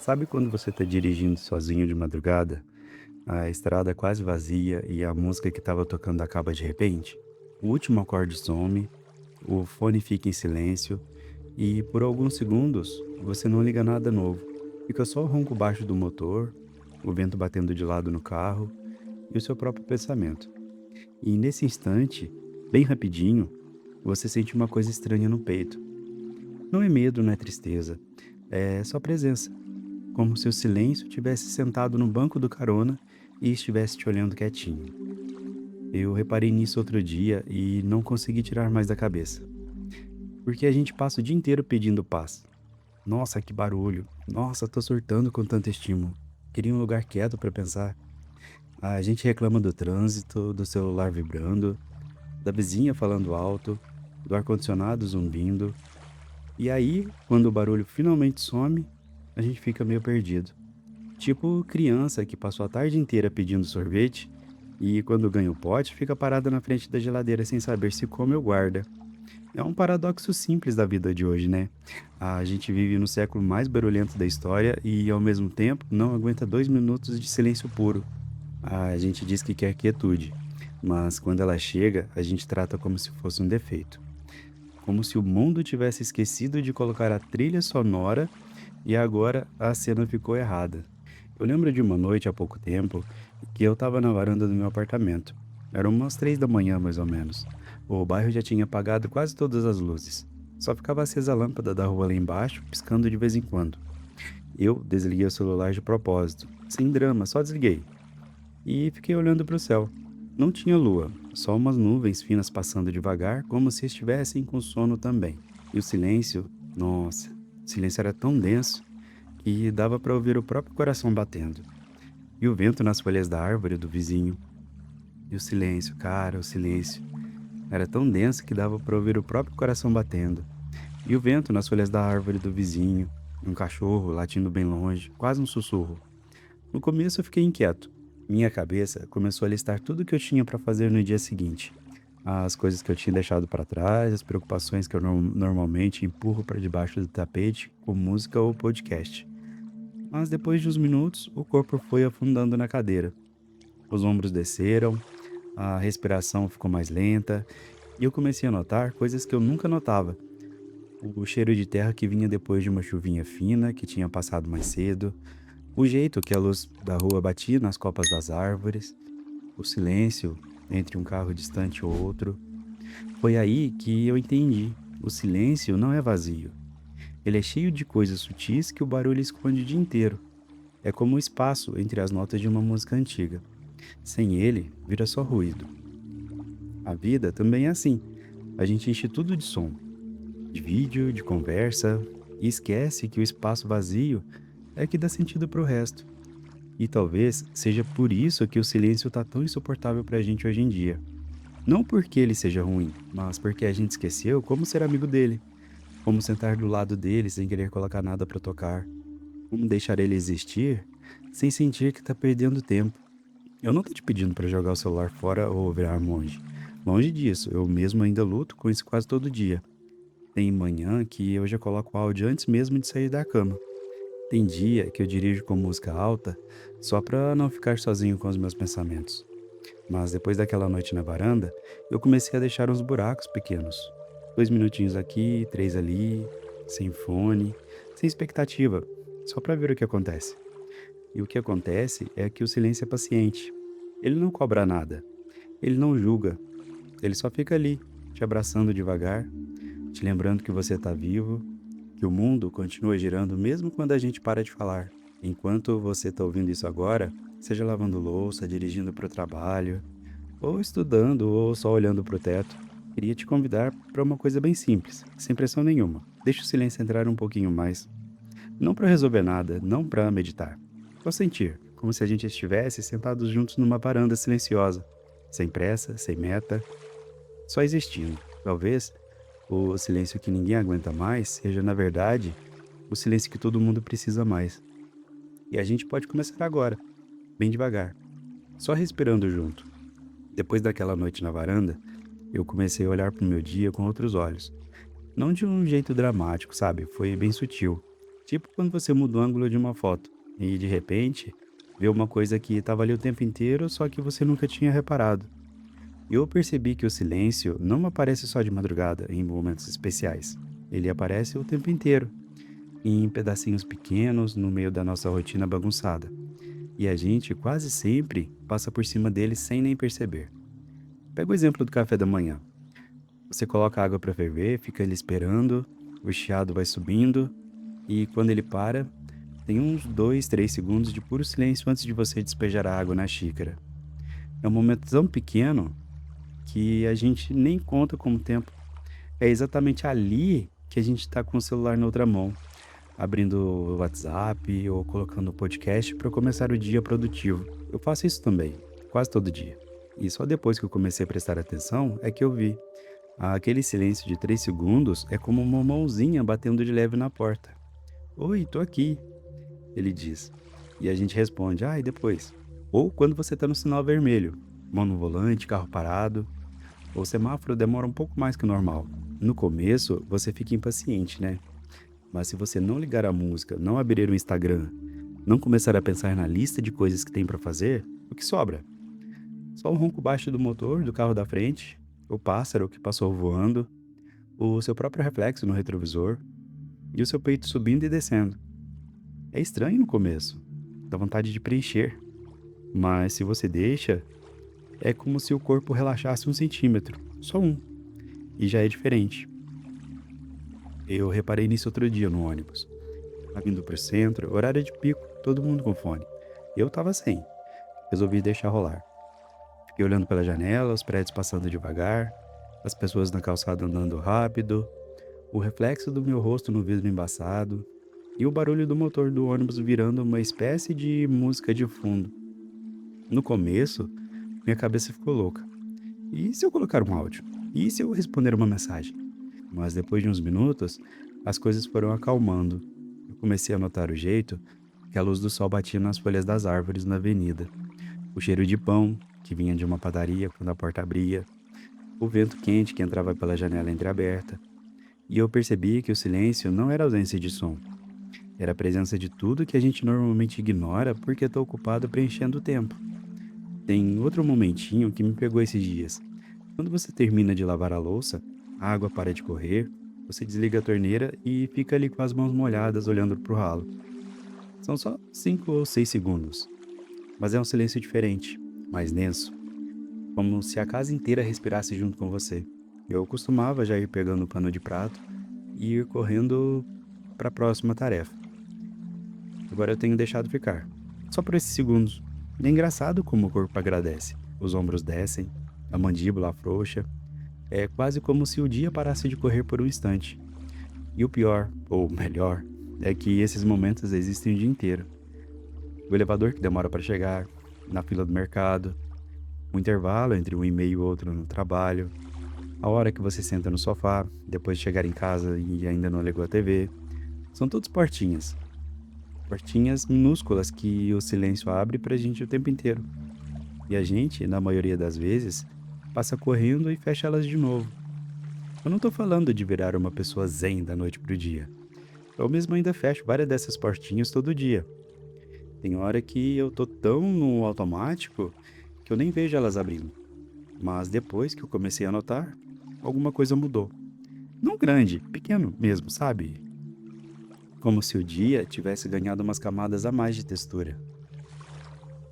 Sabe quando você está dirigindo sozinho de madrugada, a estrada quase vazia e a música que estava tocando acaba de repente? O último acorde some, o fone fica em silêncio e por alguns segundos você não liga nada novo. Fica só o ronco baixo do motor, o vento batendo de lado no carro e o seu próprio pensamento. E nesse instante, bem rapidinho, você sente uma coisa estranha no peito. Não é medo, não é tristeza, é só presença. Como se o silêncio tivesse sentado no banco do carona e estivesse te olhando quietinho. Eu reparei nisso outro dia e não consegui tirar mais da cabeça. Porque a gente passa o dia inteiro pedindo paz. Nossa, que barulho. Nossa, tô surtando com tanto estímulo. Queria um lugar quieto para pensar. A gente reclama do trânsito, do celular vibrando, da vizinha falando alto, do ar-condicionado zumbindo. E aí, quando o barulho finalmente some, a gente fica meio perdido. Tipo criança que passou a tarde inteira pedindo sorvete e quando ganha o pote fica parada na frente da geladeira sem saber se come ou guarda. É um paradoxo simples da vida de hoje, né? A gente vive no século mais barulhento da história e, ao mesmo tempo, não aguenta 2 minutos de silêncio puro. A gente diz que quer quietude, mas quando ela chega, a gente trata como se fosse um defeito. Como se o mundo tivesse esquecido de colocar a trilha sonora e agora a cena ficou errada. Eu lembro de uma noite há pouco tempo que eu estava na varanda do meu apartamento. Eram umas 3 da manhã, mais ou menos. O bairro já tinha apagado quase todas as luzes. Só ficava acesa a lâmpada da rua lá embaixo, piscando de vez em quando. Eu desliguei o celular de propósito, sem drama, só desliguei. E fiquei olhando para o céu. Não tinha lua, só umas nuvens finas passando devagar, como se estivessem com sono também. E o silêncio, nossa, o silêncio era tão denso que dava para ouvir o próprio coração batendo. E o vento nas folhas da árvore do vizinho. E o silêncio, cara, o silêncio. Era tão denso que dava para ouvir o próprio coração batendo. E o vento nas folhas da árvore do vizinho. Um cachorro latindo bem longe, quase um sussurro. No começo eu fiquei inquieto. Minha cabeça começou a listar tudo o que eu tinha para fazer no dia seguinte. As coisas que eu tinha deixado para trás, as preocupações que eu normalmente empurro para debaixo do tapete com música ou podcast. Mas depois de uns minutos, o corpo foi afundando na cadeira. Os ombros desceram, a respiração ficou mais lenta e eu comecei a notar coisas que eu nunca notava. O cheiro de terra que vinha depois de uma chuvinha fina que tinha passado mais cedo, o jeito que a luz da rua batia nas copas das árvores, o silêncio entre um carro distante e outro. Foi aí que eu entendi. O silêncio não é vazio. Ele é cheio de coisas sutis que o barulho esconde o dia inteiro. É como o espaço entre as notas de uma música antiga. Sem ele, vira só ruído. A vida também é assim. A gente enche tudo de som, de vídeo, de conversa, e esquece que o espaço vazio é que dá sentido pro resto. E talvez seja por isso que o silêncio tá tão insuportável pra gente hoje em dia. Não porque ele seja ruim, mas porque a gente esqueceu como ser amigo dele, como sentar do lado dele sem querer colocar nada pra tocar, como deixar ele existir sem sentir que tá perdendo tempo. Eu não tô te pedindo pra jogar o celular fora ou virar monge. Longe disso, eu mesmo ainda luto com isso quase todo dia. Tem manhã que eu já coloco o áudio antes mesmo de sair da cama. Tem dia que eu dirijo com música alta só pra não ficar sozinho com os meus pensamentos. Mas depois daquela noite na varanda, eu comecei a deixar uns buracos pequenos. 2 minutinhos aqui, três ali, sem fone, sem expectativa, só pra ver o que acontece. E o que acontece é que o silêncio é paciente. Ele não cobra nada. Ele não julga. Ele só fica ali, te abraçando devagar, te lembrando que você está vivo, que o mundo continua girando mesmo quando a gente para de falar. Enquanto você está ouvindo isso agora, seja lavando louça, dirigindo para o trabalho, ou estudando, ou só olhando para o teto, queria te convidar para uma coisa bem simples, sem pressão nenhuma. Deixa o silêncio entrar um pouquinho mais. Não para resolver nada, não para meditar. Só sentir, como se a gente estivesse sentados juntos numa varanda silenciosa, sem pressa, sem meta, só existindo. Talvez o silêncio que ninguém aguenta mais seja, na verdade, o silêncio que todo mundo precisa mais. E a gente pode começar agora, bem devagar, só respirando junto. Depois daquela noite na varanda, eu comecei a olhar para o meu dia com outros olhos. Não de um jeito dramático, sabe? Foi bem sutil. Tipo quando você muda o ângulo de uma foto e de repente vê uma coisa que estava ali o tempo inteiro, só que você nunca tinha reparado. Eu percebi que o silêncio não aparece só de madrugada, em momentos especiais. Ele aparece o tempo inteiro, em pedacinhos pequenos, no meio da nossa rotina bagunçada. E a gente quase sempre passa por cima dele sem nem perceber. Pega o exemplo do café da manhã. Você coloca a água para ferver, fica ali esperando, o chiado vai subindo, e quando ele para, tem uns 2, 3 segundos de puro silêncio antes de você despejar a água na xícara. É um momento tão pequeno que a gente nem conta como tempo. É exatamente ali que a gente está com o celular na outra mão, abrindo o WhatsApp ou colocando o podcast para começar o dia produtivo. Eu faço isso também, quase todo dia. E só depois que eu comecei a prestar atenção é que eu vi. Aquele silêncio de 3 segundos é como uma mãozinha batendo de leve na porta. Oi, tô aqui, ele diz. E a gente responde, e depois? Ou quando você está no sinal vermelho, mão no volante, carro parado. O semáforo demora um pouco mais que o normal. No começo, você fica impaciente, né? Mas se você não ligar a música, não abrir o Instagram, não começar a pensar na lista de coisas que tem para fazer, o que sobra? Só o ronco baixo do motor do carro da frente, o pássaro que passou voando, o seu próprio reflexo no retrovisor e o seu peito subindo e descendo. É estranho no começo, dá vontade de preencher, mas se você deixa, é como se o corpo relaxasse 1 centímetro, só um, e já é diferente. Eu reparei nisso outro dia no ônibus. Tá vindo pro centro, horário de pico, todo mundo com fone. Eu tava sem. Resolvi deixar rolar. Fiquei olhando pela janela, os prédios passando devagar, as pessoas na calçada andando rápido, o reflexo do meu rosto no vidro embaçado e o barulho do motor do ônibus virando uma espécie de música de fundo. No começo, minha cabeça ficou louca. E se eu colocar um áudio? E se eu responder uma mensagem? Mas depois de uns minutos, as coisas foram acalmando. Eu comecei a notar o jeito que a luz do sol batia nas folhas das árvores na avenida, o cheiro de pão que vinha de uma padaria quando a porta abria, o vento quente que entrava pela janela entreaberta. E eu percebi que o silêncio não era ausência de som, era a presença de tudo que a gente normalmente ignora porque está ocupado preenchendo o tempo. Tem outro momentinho que me pegou esses dias. Quando você termina de lavar a louça, a água para de correr, você desliga a torneira e fica ali com as mãos molhadas olhando para o ralo. São só 5 ou 6 segundos, mas é um silêncio diferente, mais denso, como se a casa inteira respirasse junto com você. Eu costumava já ir pegando o pano de prato e ir correndo para a próxima tarefa. Agora eu tenho deixado ficar, só por esses segundos. E é engraçado como o corpo agradece. Os ombros descem, a mandíbula afrouxa. É quase como se o dia parasse de correr por um instante. E o pior, ou melhor, é que esses momentos existem o dia inteiro. O elevador que demora para chegar, na fila do mercado, o intervalo entre um e-mail e outro no trabalho, a hora que você senta no sofá, depois de chegar em casa e ainda não ligou a TV. São todos portinhas. Portinhas minúsculas que o silêncio abre pra gente o tempo inteiro. E a gente, na maioria das vezes, passa correndo e fecha elas de novo. Eu não tô falando de virar uma pessoa zen da noite pro dia. Eu mesmo ainda fecho várias dessas portinhas todo dia. Tem hora que eu tô tão no automático que eu nem vejo elas abrindo. Mas depois que eu comecei a notar, alguma coisa mudou. Não grande, pequeno mesmo, sabe? Como se o dia tivesse ganhado umas camadas a mais de textura.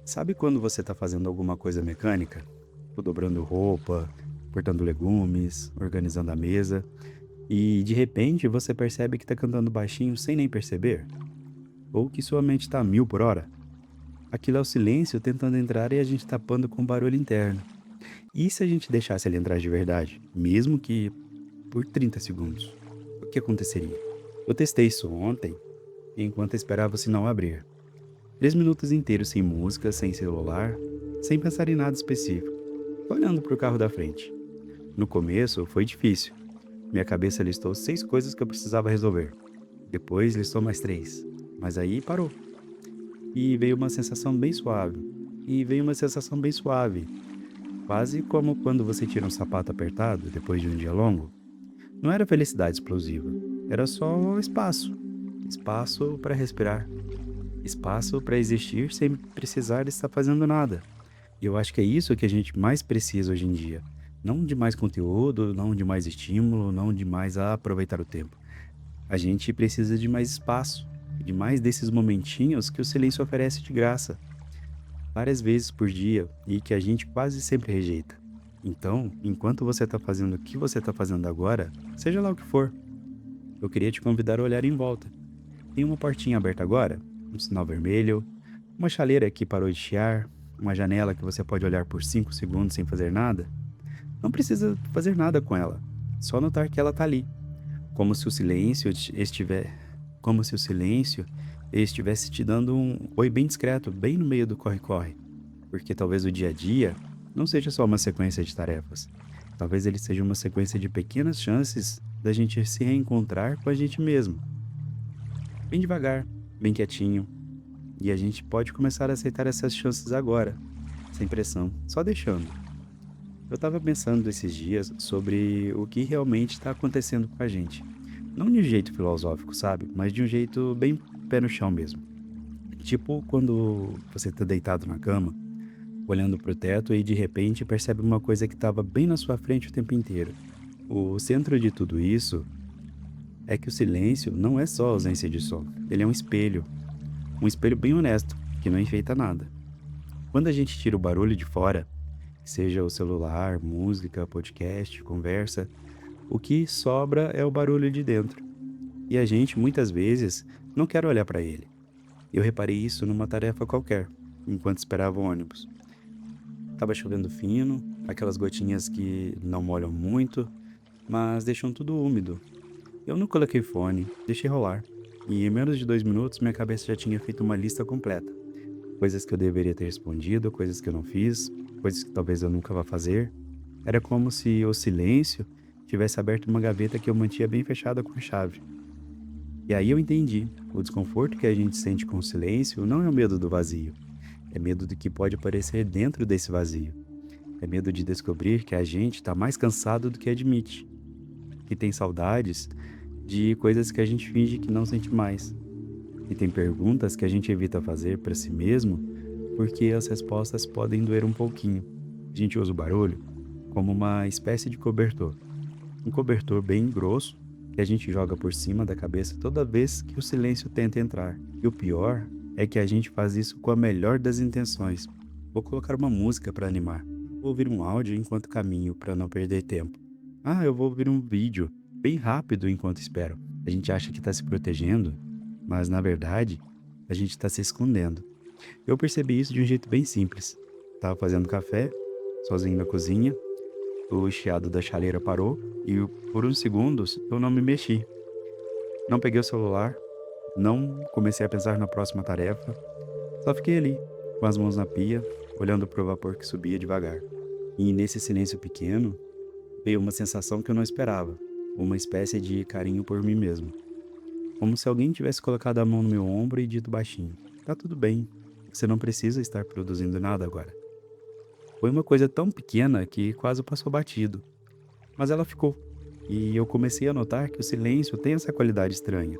Sabe quando você tá fazendo alguma coisa mecânica? Tipo dobrando roupa, cortando legumes, organizando a mesa, e de repente você percebe que tá cantando baixinho sem nem perceber? Ou que sua mente tá a 1000 por hora? Aquilo é o silêncio tentando entrar e a gente tapando com barulho interno. E se a gente deixasse ele entrar de verdade, mesmo que por 30 segundos? O que aconteceria? Eu testei isso ontem, enquanto esperava o sinal abrir. 3 minutos inteiros sem música, sem celular, sem pensar em nada específico, só olhando para o carro da frente. No começo foi difícil. Minha cabeça listou 6 coisas que eu precisava resolver. Depois listou mais 3. Mas aí parou. E veio uma sensação bem suave. E veio uma sensação bem suave. Quase como quando você tira um sapato apertado depois de um dia longo. Não era felicidade explosiva. Era só espaço. espaço para respirar, espaço para existir sem precisar estar fazendo nada. E eu acho que é isso que a gente mais precisa hoje em dia. Não de mais conteúdo, não de mais estímulo, não de mais aproveitar o tempo. A gente precisa de mais espaço, de mais desses momentinhos que o silêncio oferece de graça, várias vezes por dia e que a gente quase sempre rejeita. Então, enquanto você está fazendo o que você está fazendo agora, seja lá o que for, eu queria te convidar a olhar em volta. Tem uma portinha aberta agora? Um sinal vermelho? Uma chaleira que parou de chiar? Uma janela que você pode olhar por 5 segundos sem fazer nada? Não precisa fazer nada com ela, só notar que ela está ali, como se o silêncio como se o silêncio estivesse te dando um oi bem discreto, bem no meio do corre-corre. Porque talvez o dia a dia não seja só uma sequência de tarefas. Talvez ele seja uma sequência de pequenas chances da gente se reencontrar com a gente mesmo. Bem devagar, bem quietinho. E a gente pode começar a aceitar essas chances agora, sem pressão, só deixando. Eu estava pensando esses dias sobre o que realmente está acontecendo com a gente. Não de um jeito filosófico, sabe? Mas de um jeito bem pé no chão mesmo. Tipo quando você tá deitado na cama, olhando pro teto e de repente percebe uma coisa que estava bem na sua frente o tempo inteiro. O centro de tudo isso é que o silêncio não é só ausência de som. Ele é um espelho bem honesto, que não enfeita nada. Quando a gente tira o barulho de fora, seja o celular, música, podcast, conversa, o que sobra é o barulho de dentro. E a gente, muitas vezes, não quer olhar para ele. Eu reparei isso numa tarefa qualquer, enquanto esperava o ônibus. Tava chovendo fino, aquelas gotinhas que não molham muito, mas deixam tudo úmido. Eu não coloquei fone, deixei rolar. E em menos de 2 minutos minha cabeça já tinha feito uma lista completa. Coisas que eu deveria ter respondido, coisas que eu não fiz, coisas que talvez eu nunca vá fazer. Era como se o silêncio tivesse aberto uma gaveta que eu mantinha bem fechada com chave. E aí eu entendi, o desconforto que a gente sente com o silêncio não é o medo do vazio, é medo do que pode aparecer dentro desse vazio. É medo de descobrir que a gente está mais cansado do que admite, que tem saudades de coisas que a gente finge que não sente mais, e tem perguntas que a gente evita fazer para si mesmo porque as respostas podem doer um pouquinho. A gente usa o barulho como uma espécie de cobertor, um cobertor bem grosso que a gente joga por cima da cabeça toda vez que o silêncio tenta entrar. E o pior é que a gente faz isso com a melhor das intenções. Vou colocar uma música para animar. Vou ouvir um áudio enquanto caminho para não perder tempo. Ah, eu vou ouvir um vídeo bem rápido enquanto espero. A gente acha que está se protegendo, mas na verdade a gente está se escondendo. Eu percebi isso de um jeito bem simples. Tava fazendo café, sozinho na cozinha, o chiado da chaleira parou e por uns segundos eu não me mexi. Não peguei o celular, não comecei a pensar na próxima tarefa, só fiquei ali, com as mãos na pia, olhando pro vapor que subia devagar. E nesse silêncio pequeno, veio uma sensação que eu não esperava, uma espécie de carinho por mim mesmo. Como se alguém tivesse colocado a mão no meu ombro e dito baixinho: tá tudo bem, você não precisa estar produzindo nada agora. Foi uma coisa tão pequena que quase passou batido, mas ela ficou. E eu comecei a notar que o silêncio tem essa qualidade estranha.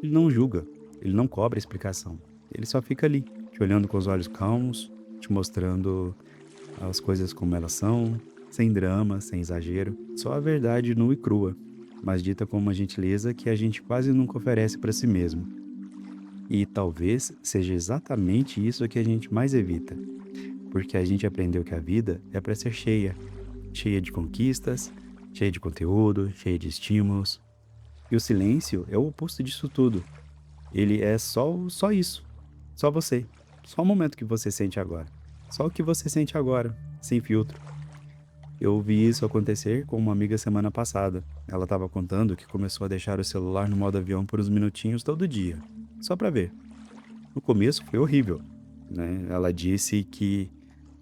Ele não julga, ele não cobra explicação. Ele só fica ali, te olhando com os olhos calmos, te mostrando as coisas como elas são, sem drama, sem exagero, só a verdade nua e crua, mas dita com uma gentileza que a gente quase nunca oferece para si mesmo. E talvez seja exatamente isso que a gente mais evita, porque a gente aprendeu que a vida é para ser cheia, cheia de conquistas, cheia de conteúdo, cheia de estímulos. E o silêncio é o oposto disso tudo. Ele é só isso, só você, só o momento que você sente agora, só o que você sente agora, sem filtro. Eu vi isso acontecer com uma amiga semana passada. Ela estava contando que começou a deixar o celular no modo avião por uns minutinhos todo dia, só para ver. No começo foi horrível, né? Ela disse que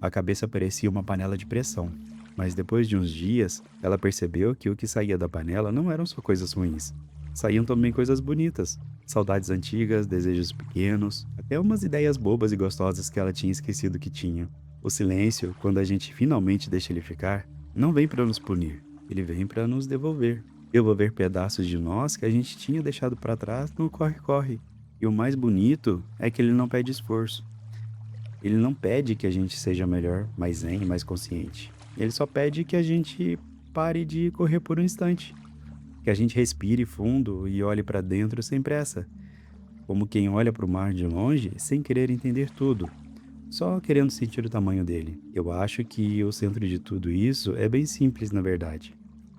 a cabeça parecia uma panela de pressão, mas depois de uns dias, ela percebeu que o que saía da panela não eram só coisas ruins. Saíam também coisas bonitas, saudades antigas, desejos pequenos, até umas ideias bobas e gostosas que ela tinha esquecido que tinha. O silêncio, quando a gente finalmente deixa ele ficar, não vem para nos punir, ele vem para nos devolver. Eu vou ver pedaços de nós que a gente tinha deixado para trás no corre-corre. E o mais bonito é que ele não pede esforço. Ele não pede que a gente seja melhor, mais zen, mais consciente. Ele só pede que a gente pare de correr por um instante, que a gente respire fundo e olhe para dentro sem pressa, como quem olha para o mar de longe sem querer entender tudo, só querendo sentir o tamanho dele. Eu acho que o centro de tudo isso é bem simples, na verdade.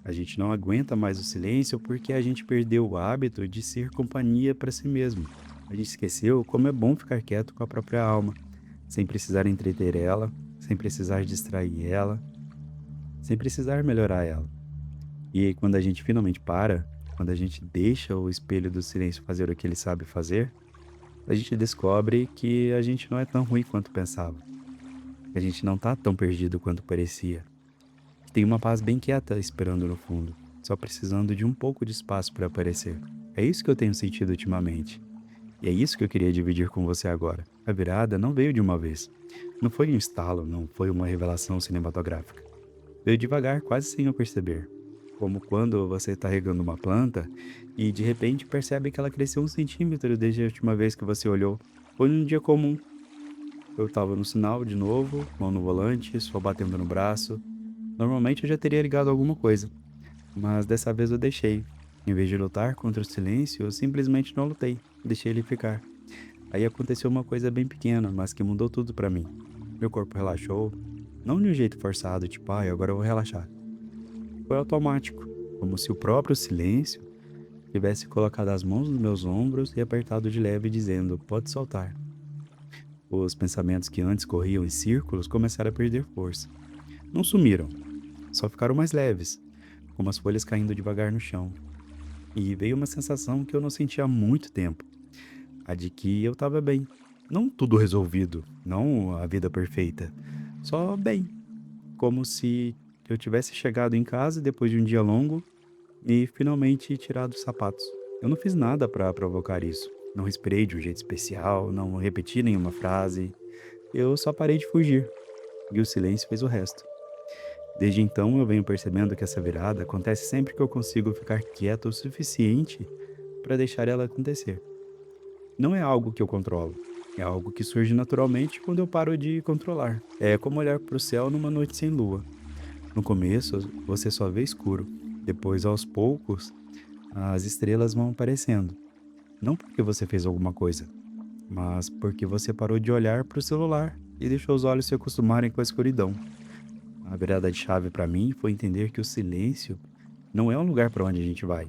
A gente não aguenta mais o silêncio porque a gente perdeu o hábito de ser companhia para si mesmo. A gente esqueceu como é bom ficar quieto com a própria alma, sem precisar entreter ela, sem precisar distrair ela, sem precisar melhorar ela. E aí, quando a gente finalmente para, quando a gente deixa o espelho do silêncio fazer o que ele sabe fazer, a gente descobre que a gente não é tão ruim quanto pensava, que a gente não tá tão perdido quanto parecia, que tem uma paz bem quieta esperando no fundo, só precisando de um pouco de espaço para aparecer. É isso que eu tenho sentido ultimamente. E é isso que eu queria dividir com você agora. A virada não veio de uma vez. Não foi um estalo, não foi uma revelação cinematográfica. Veio devagar, quase sem eu perceber. Como quando você está regando uma planta e de repente percebe que ela cresceu 1 centímetro desde a última vez que você olhou. Foi num dia comum. Eu estava no sinal de novo, mão no volante, só batendo no braço. Normalmente eu já teria ligado alguma coisa, mas dessa vez eu deixei. Em vez de lutar contra o silêncio, eu simplesmente não lutei, deixei ele ficar. Aí aconteceu uma coisa bem pequena, mas que mudou tudo pra mim. Meu corpo relaxou, não de um jeito forçado, tipo, ai, agora eu vou relaxar. Foi automático, como se o próprio silêncio tivesse colocado as mãos nos meus ombros e apertado de leve, dizendo: pode soltar. Os pensamentos que antes corriam em círculos começaram a perder força. Não sumiram, só ficaram mais leves, como as folhas caindo devagar no chão. E veio uma sensação que eu não sentia há muito tempo, a de que eu estava bem. Não tudo resolvido, não a vida perfeita, só bem, como se eu tivesse chegado em casa depois de um dia longo e finalmente tirado os sapatos. Eu não fiz nada para provocar isso. Não respirei de um jeito especial, não repeti nenhuma frase. Eu só parei de fugir e o silêncio fez o resto. Desde então eu venho percebendo que essa virada acontece sempre que eu consigo ficar quieto o suficiente para deixar ela acontecer. Não é algo que eu controlo, é algo que surge naturalmente quando eu paro de controlar. É como olhar para o céu numa noite sem lua. No começo você só vê escuro, depois aos poucos as estrelas vão aparecendo. Não porque você fez alguma coisa, mas porque você parou de olhar para o celular e deixou os olhos se acostumarem com a escuridão. A virada de chave para mim foi entender que o silêncio não é um lugar para onde a gente vai,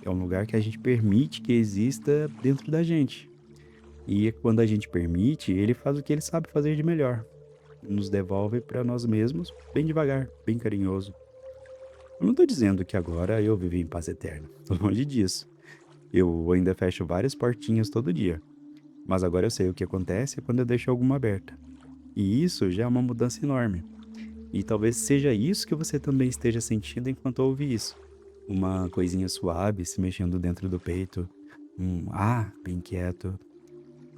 é um lugar que a gente permite que exista dentro da gente. E quando a gente permite, ele faz o que ele sabe fazer de melhor. Nos devolve para nós mesmos, bem devagar, bem carinhoso. Eu não estou dizendo que agora eu vivo em paz eterna, longe disso. Eu ainda fecho várias portinhas todo dia, mas agora eu sei o que acontece quando eu deixo alguma aberta. E isso já é uma mudança enorme. E talvez seja isso que você também esteja sentindo enquanto ouve isso. Uma coisinha suave se mexendo dentro do peito. Bem quieto.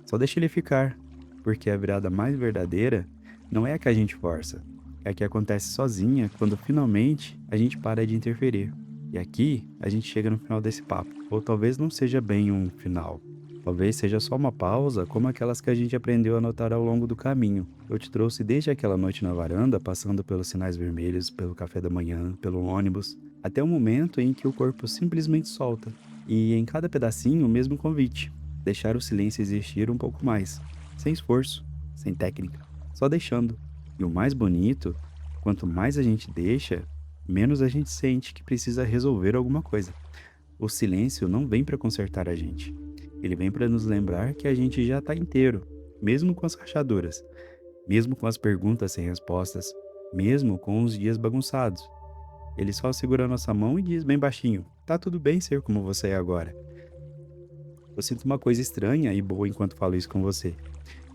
Só deixa ele ficar, porque a virada mais verdadeira não é a que a gente força, é a que acontece sozinha quando finalmente a gente para de interferir. E aqui a gente chega no final desse papo, ou talvez não seja bem um final. Talvez seja só uma pausa, como aquelas que a gente aprendeu a notar ao longo do caminho. Eu te trouxe desde aquela noite na varanda, passando pelos sinais vermelhos, pelo café da manhã, pelo ônibus, até o momento em que o corpo simplesmente solta. E em cada pedacinho, o mesmo convite: deixar o silêncio existir um pouco mais, sem esforço, sem técnica, só deixando. E o mais bonito, quanto mais a gente deixa, menos a gente sente que precisa resolver alguma coisa. O silêncio não vem para consertar a gente. Ele vem para nos lembrar que a gente já está inteiro, mesmo com as rachaduras, mesmo com as perguntas sem respostas, mesmo com os dias bagunçados. Ele só segura a nossa mão e diz bem baixinho: tá tudo bem ser como você é agora. Eu sinto uma coisa estranha e boa enquanto falo isso com você.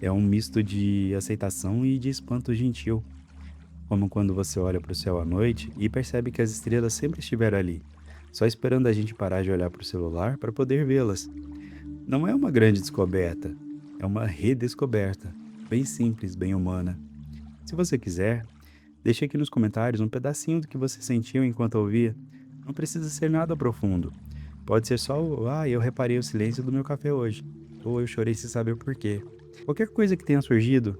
É um misto de aceitação e de espanto gentil, como quando você olha para o céu à noite e percebe que as estrelas sempre estiveram ali, só esperando a gente parar de olhar para o celular para poder vê-las. Não é uma grande descoberta, é uma redescoberta, bem simples, bem humana. Se você quiser, deixe aqui nos comentários um pedacinho do que você sentiu enquanto ouvia. Não precisa ser nada profundo. Pode ser só o, eu reparei o silêncio do meu café hoje. Ou eu chorei sem saber por quê. Qualquer coisa que tenha surgido,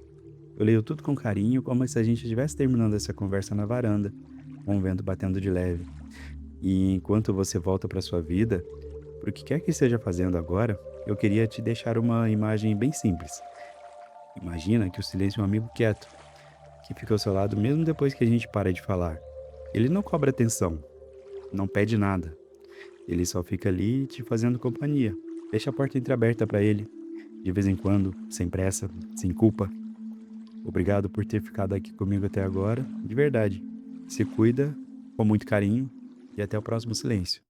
eu leio tudo com carinho, como se a gente estivesse terminando essa conversa na varanda, com o vento batendo de leve. E enquanto você volta para sua vida, por que quer que esteja fazendo agora, eu queria te deixar uma imagem bem simples. Imagina que o silêncio é um amigo quieto, que fica ao seu lado mesmo depois que a gente para de falar. Ele não cobra atenção, não pede nada. Ele só fica ali te fazendo companhia. Deixa a porta entreaberta para ele, de vez em quando, sem pressa, sem culpa. Obrigado por ter ficado aqui comigo até agora, de verdade. Se cuida, com muito carinho, e até o próximo silêncio.